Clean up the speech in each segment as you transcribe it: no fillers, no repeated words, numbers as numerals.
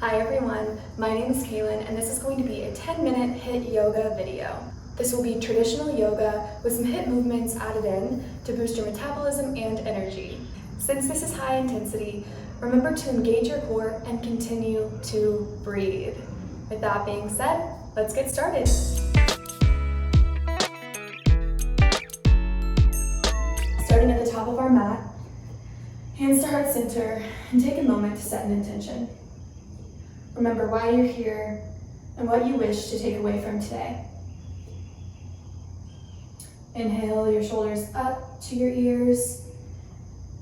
Hi everyone, my name is Kaylin and this is going to be a 10-minute HIIT yoga video. This will be traditional yoga with some HIIT movements added in to boost your metabolism and energy. Since this is high intensity, remember to engage your core and continue to breathe. With that being said, let's get started. Starting at the top of our mat, hands to heart center, and take a moment to set an intention. Remember why you're here and what you wish to take away from today. Inhale your shoulders up to your ears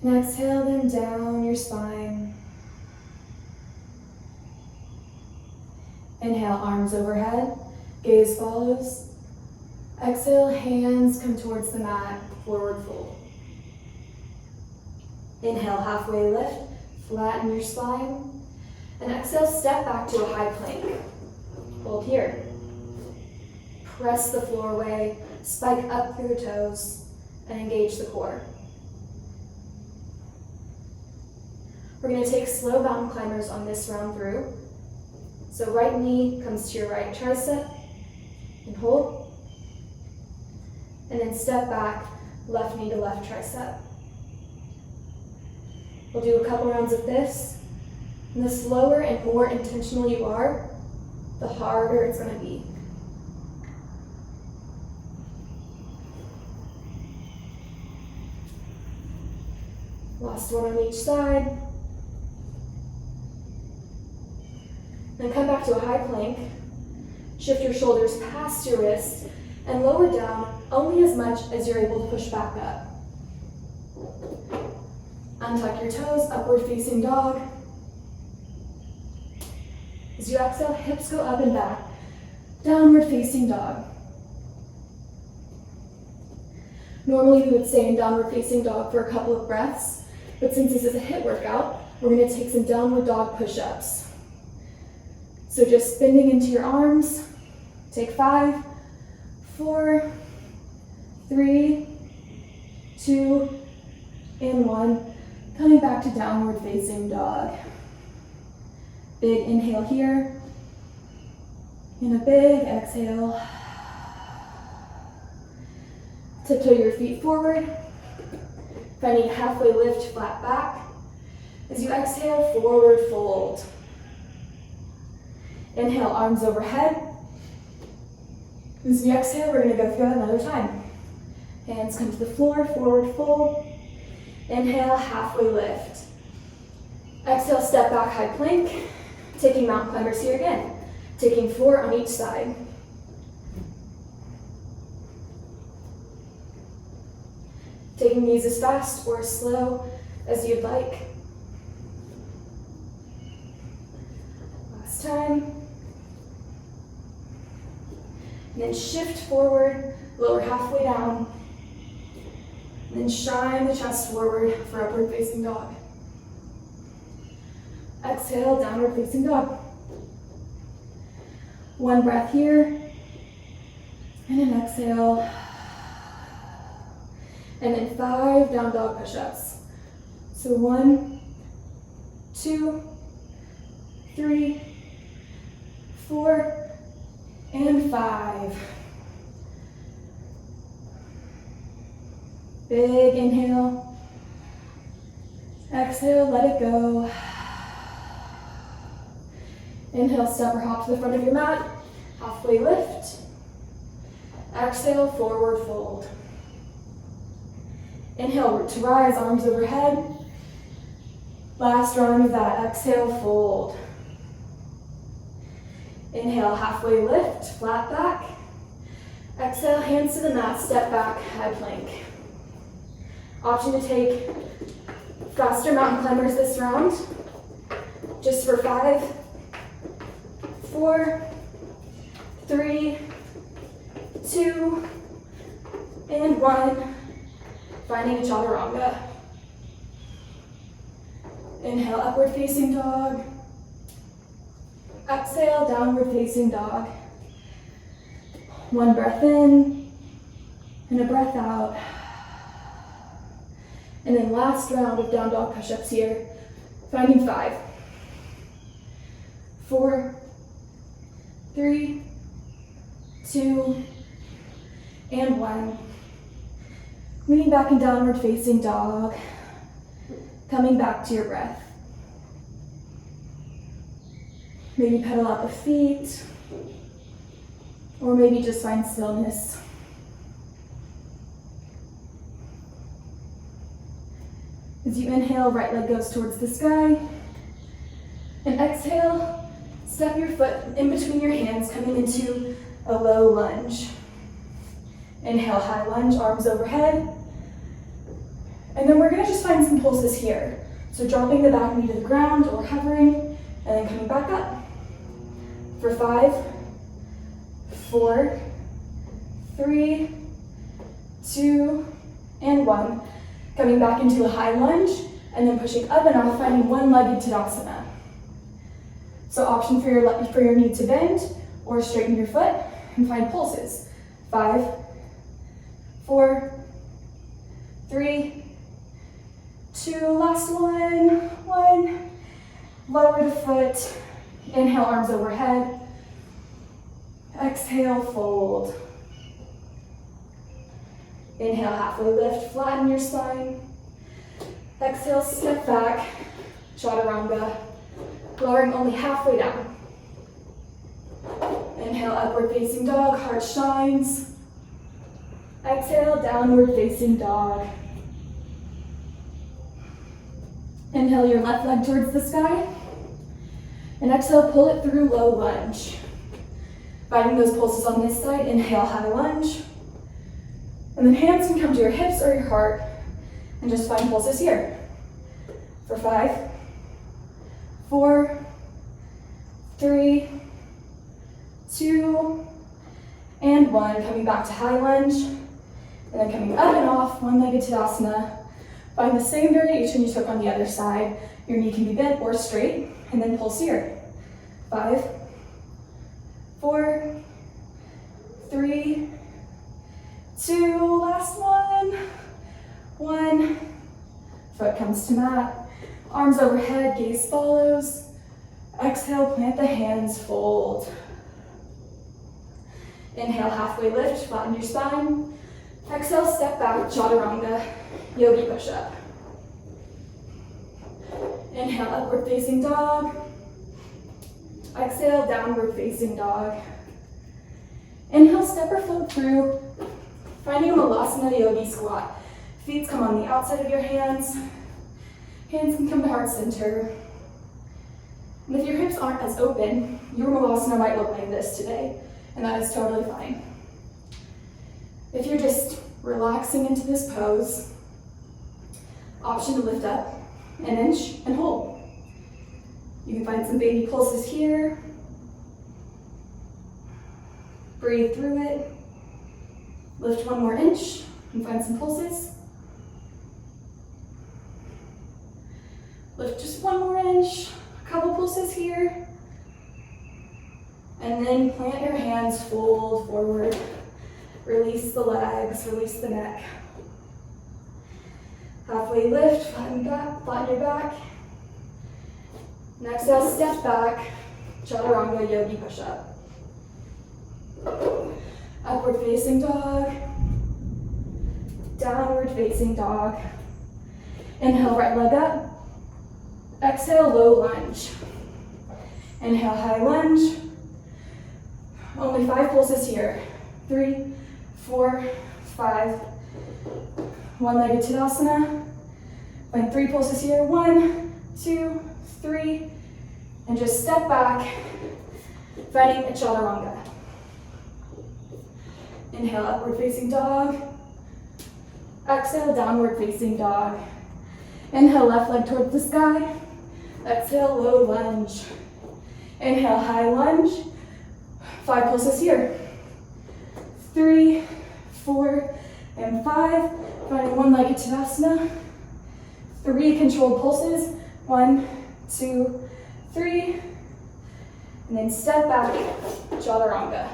and exhale them down your spine. Inhale, arms overhead, gaze follows. Exhale, hands come towards the mat, forward fold. Inhale, halfway lift, flatten your spine. And exhale, step back to a high plank. Hold here. Press the floor away, spike up through the toes, and engage the core. We're going to take slow mountain climbers on this round through. So right knee comes to your right tricep, and hold. And then step back, left knee to left tricep. We'll do a couple rounds of this. And the slower and more intentional you are, the harder it's going to be. Last one on each side. Then come back to a high plank. Shift your shoulders past your wrists and lower down only as much as you're able to push back up. Untuck your toes, upward facing dog. As you exhale, hips go up and back, downward facing dog. Normally we would stay in downward facing dog for a couple of breaths, but since this is a HIIT workout, we're going to take some downward dog push-ups. So just bending into your arms, take 5, 4, 3, 2, and 1, coming back to downward facing dog. Big inhale here, and a big exhale. Tiptoe your feet forward, finding a halfway lift, flat back. As you exhale, forward fold. Inhale, arms overhead. As you exhale, we're going to go through that another time. Hands come to the floor, forward fold. Inhale, halfway lift. Exhale, step back, high plank. Taking mountain climbers here again. Taking 4 on each side. Taking these as fast or as slow as you'd like. Last time. And then shift forward, lower halfway down. And then shine the chest forward for upward facing dog. Exhale, downward facing dog. One breath here, and an exhale. And then 5 down dog push-ups. So 1, 2, 3, 4, and 5. Big inhale. Exhale, let it go. Inhale, step or hop to the front of your mat. Halfway lift. Exhale, forward fold. Inhale to rise, arms overhead. Last round of that, exhale, fold. Inhale, halfway lift, flat back. Exhale, hands to the mat, step back, high plank. Option to take faster mountain climbers this round, just for 5, 4, 3, 2, and 1. Finding a chaturanga. Inhale, upward facing dog. Exhale, downward facing dog. 1 breath in and a breath out. And then last round of down dog push-ups here, finding 5. 4, 3, 2, and 1. Leaning back in downward facing dog, coming back to your breath. Maybe pedal out the feet, or maybe just find stillness. As you inhale, right leg goes towards the sky, and exhale, step your foot in between your hands, coming into a low lunge. Inhale, high lunge, arms overhead. And then we're gonna just find some pulses here. So dropping the back knee to the ground or hovering, and then coming back up. For 5, 4, 3, 2, and 1. Coming back into a high lunge, and then pushing up and off, finding one-legged Tadasana. So option for your knee to bend, or straighten your foot, and find pulses. 5, 4, 3, 2, last one, 1. Lower the foot, inhale, arms overhead. Exhale, fold. Inhale, halfway lift, flatten your spine. Exhale, step back, chaturanga, lowering only halfway down. Inhale, upward facing dog, heart shines. Exhale, downward facing dog. Inhale your left leg towards the sky. And exhale, pull it through low lunge. Finding those pulses on this side, inhale, high lunge. And then hands can come to your hips or your heart, and just find pulses here. For 5, 4, 3, 2, and 1. Coming back to high lunge, and then coming up and off, one-legged Tadasana. Find the same variation you took on the other side. Your knee can be bent or straight, and then pulse here. 5, 4, 3, 2, last one, 1. Foot comes to mat, arms overhead, gaze follows. Exhale, plant the hands, fold. Inhale, halfway lift, flatten your spine. Exhale, step back, chaturanga, yogi push-up. Inhale, upward facing dog. Exhale, downward facing dog. Inhale, step or float through, finding a Malasana yogi squat. Feet come on the outside of your hands. Hands can come to heart center. And if your hips aren't as open, your Malasana might look like this today, and that is totally fine. If you're just relaxing into this pose, option to lift up an inch and hold. You can find some baby pulses here. Breathe through it. Lift one more inch and find some pulses. Lift just one more inch, a couple pulses here. And then plant your hands, fold forward. Release the legs, release the neck. Halfway lift, flatten your back. And exhale, step back, chaturanga yogi push-up. Upward facing dog, downward facing dog. Inhale, right leg up. Exhale, low lunge. Inhale, high lunge. Only 5 pulses here. 3, 4, 5. One-legged Tadasana. Find 3 pulses here. 1, 2, 3. And just step back, finding a chaturanga. Inhale, upward facing dog. Exhale, downward facing dog. Inhale, left leg towards the sky. Exhale, low lunge. Inhale, high lunge. 5 pulses here. 3, 4, and 5. Finding one-legged Tadasana. 3 controlled pulses. 1, 2, 3. And then step back, chaturanga.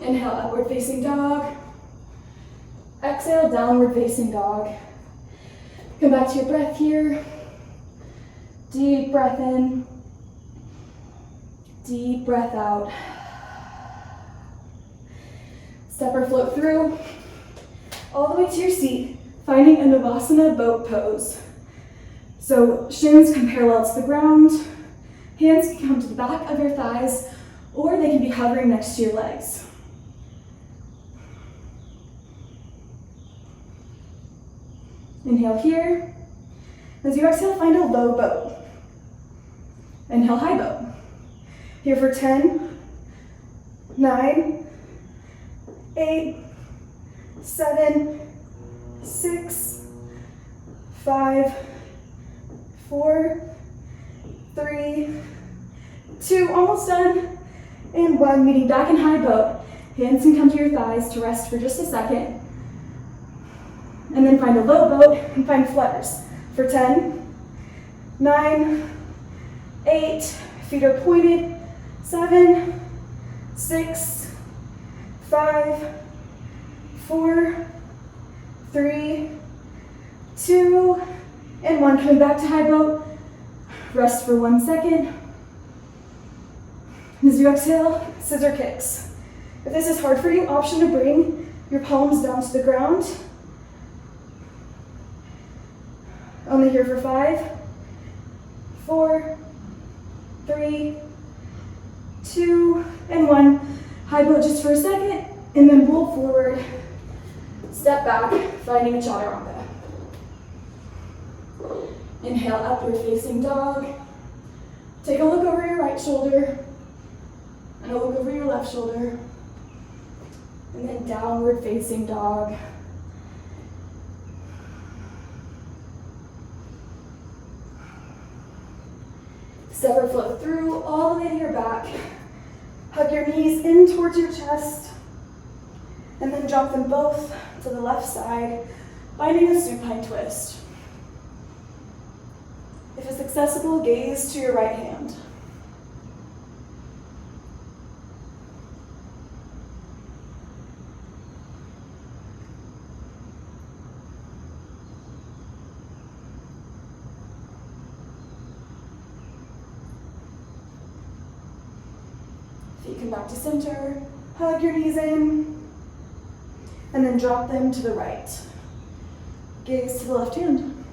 Inhale, upward facing dog. Exhale, downward facing dog. Come back to your breath here. Deep breath in. Deep breath out. Step or float through, all the way to your seat, finding a Navasana boat pose. So shins come parallel to the ground, hands can come to the back of your thighs, or they can be hovering next to your legs. Inhale here. As you exhale, find a low boat. Inhale, high boat. Here for 10, 9, 8, 7, 6, 5, 4, 3, 2, almost done, and 1, meeting back in high boat. Hands can come to your thighs to rest for just a second. And then find a low boat and find flutters for 10, 9, 8, feet are pointed, 7, 6, 5, 4, 3, 2, and 1. Coming back to high boat. Rest for 1 second. As you exhale, scissor kicks. If this is hard for you, option to bring your palms down to the ground. Only here for 5, 4, 3, 2, and 1. High boat just for a second, and then roll forward, step back, finding a chaturanga. Inhale, upward facing dog. Take a look over your right shoulder, and a look over your left shoulder, and then downward facing dog. Step or float through all the way to your back. Hug your knees in towards your chest, and then drop them both to the left side, finding a supine twist. If it's accessible, gaze to your right hand. Feet come back to center, hug your knees in, and then drop them to the right. Gaze to the left hand.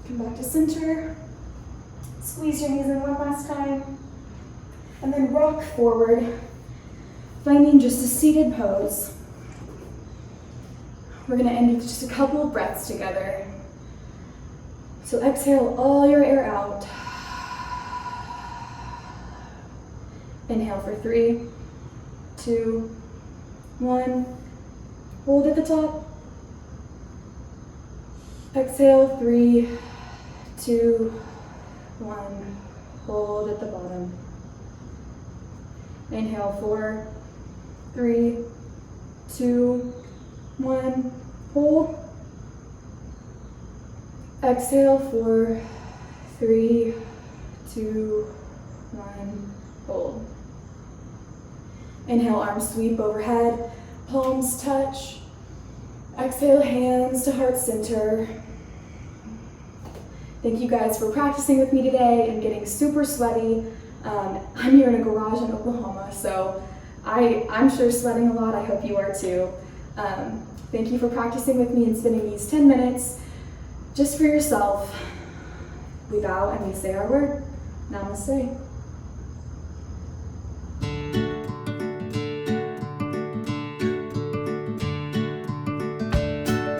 Come back to center. Squeeze your knees in one last time. And then rock forward, finding just a seated pose. We're going to end with just a couple of breaths together. So exhale all your air out. Inhale for 3, 2, 1. Hold at the top. Exhale, 3, 2, 1. Hold at the bottom. Inhale, 4, 3, 2, 1. Hold. Exhale, 4, 3, 2, 1. Hold. Inhale, arms sweep overhead, palms touch. Exhale, hands to heart center. Thank you guys for practicing with me today and getting super sweaty. I'm here in a garage in Oklahoma, so I'm sure sweating a lot. I hope you are too. Thank you for practicing with me and spending these 10 minutes just for yourself. We bow and we say our word. Namaste.